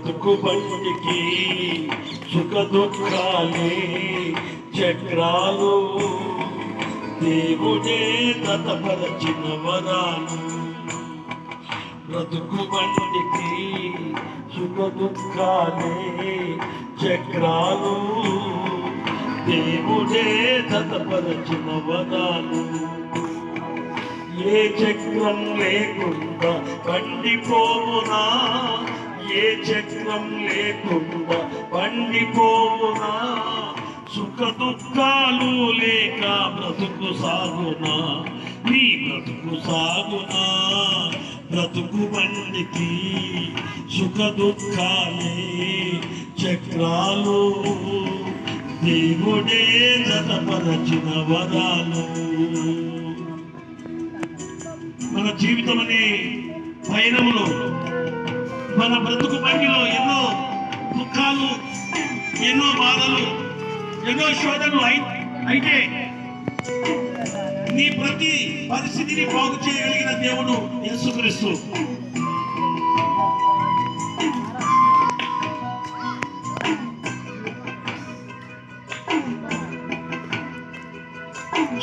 బ్రతుకు బండికి సుఖ దుఃఖాలే చక్రాలు, దేవుడే గతపరచిన వరాలు. బ్రతుకు బండికి సుఖ దుఃఖాలే చక్రాలు, దేవుడే గతపరచిన వరాలు. ఏ చక్రం లేకుండా పండిపోవునా, ఏ చక్రం లేకుండా పండిపోవునా, సుఖ దుఃఖాలు లేక బ్రతుకు సాగునా, నీ బ్రతుకు సాగునా. బ్రతుకు బండికి సుఖ దుఃఖాలే చక్రాలు, దేవుడే జతపరచిన వరాలు. మన జీవితం అనే పయనంలో, మన బ్రతుకు బండిలో ఎన్నో దుఃఖాలు, ఎన్నో బాధలు, ఎన్నో శోధనలు అయితే నీ ప్రతి పరిస్థితిని బాగు చేయగలిగిన దేవుడు యేసుక్రీస్తు.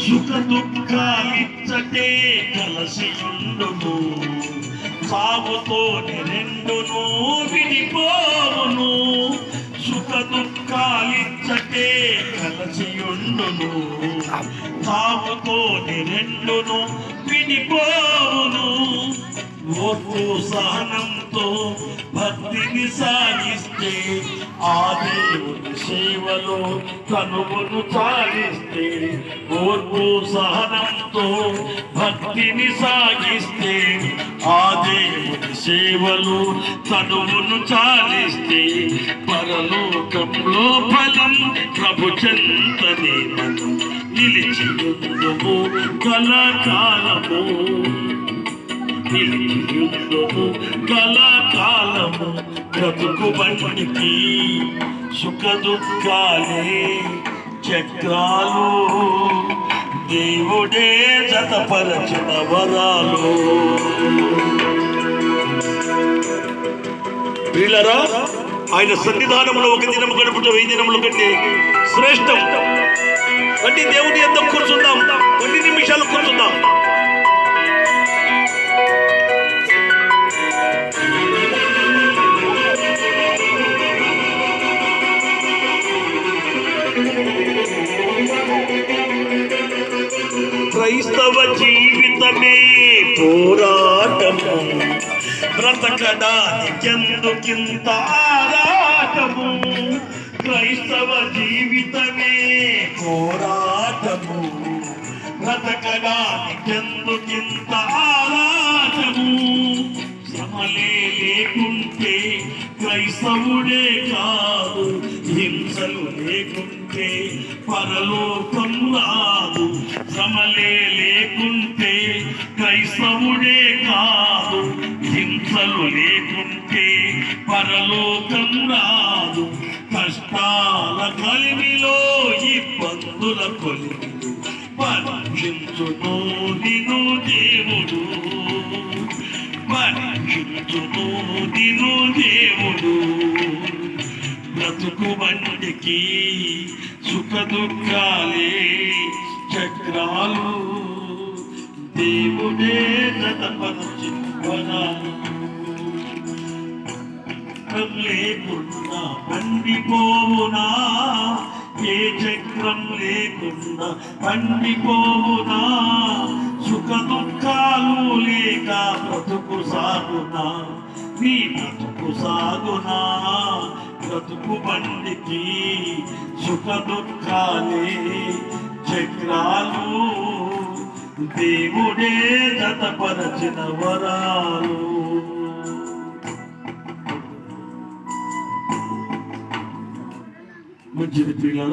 సుఖ దుఃఖాలిచ్చటే కలసి ఉండును, సాగుతోని రెండును విడిపోవును. సుఖ దుఃఖాలిచ్చటే కలసి ఉండును, సాగుతోని రెండును విడిపోవును. ఓర్పు సహనంతో భక్తిని సాగిస్తే, ఆ దేవుని సేవలో కనుగొను చాలిస్తే. ఓర్పు సహనంతో భక్తిని సాగిస్తే, ఆ దేవుని సేవలో కనుగొను చాలిస్తే. పరలోకంలో ఫలం ప్రభు చెంతనే మనం నిలిచి ఉందుము కలకాలము, నిలిచియుందుము కలకాలము. బ్రతుకు బండికి సుఖ దుఃఖాలే చక్రాలు, దేవుడే జతపరచిన వరాలు. వీళ్ళరా, ఆయన సన్నిధానంలో ఒక దినం గడుపుట 1000 దినముల కంటే శ్రేష్టం. అంటే దేవుని ఎంత కూర్చుందాం, కొన్ని నిమిషాలు కూర్చుందాం. క్రైస్తవ జీవితమే పోరాటము, బ్రతకడానికెందుకింత ఆరాటము. క్రైస్తవ జీవితమే పోరాటము, బ్రతకడానికెందుకింత ఆరాటము. శ్రమలే లేకుంటే క్రైస్తవుడే కాదు, హింసలు లేకుంటే పరలోకం రాదు. శ్రమలే లేకుంటే క్రైస్తవుడే కాదు, హింసలు లేకుంటే పరలోకం రాదు. కష్టాల కలిమిలో ఇబ్బందుల కొలిమిలో పరీక్షించును నిన్ను దేవుడు, పరీక్షించును నిన్ను దేవుడు. బ్రతుకు బండికి సుఖ దుఃఖాలే చక్రాలు, దేవుడే జతపరచిన వరాలు. లేకుండా పండిపోవునా, ఏ చక్రం లేకుండా పండిపోవునా. సుఖ దుఃఖాలు లేక బ్రతుకు సాగునా, నీ బ్రతుకు సాగునా. బ్రతుకు బండికి సుఖ దుఃఖాలే చక్రాలు, దేవుడే జతపరచిన వరాలు. మంచిది పిల్లల.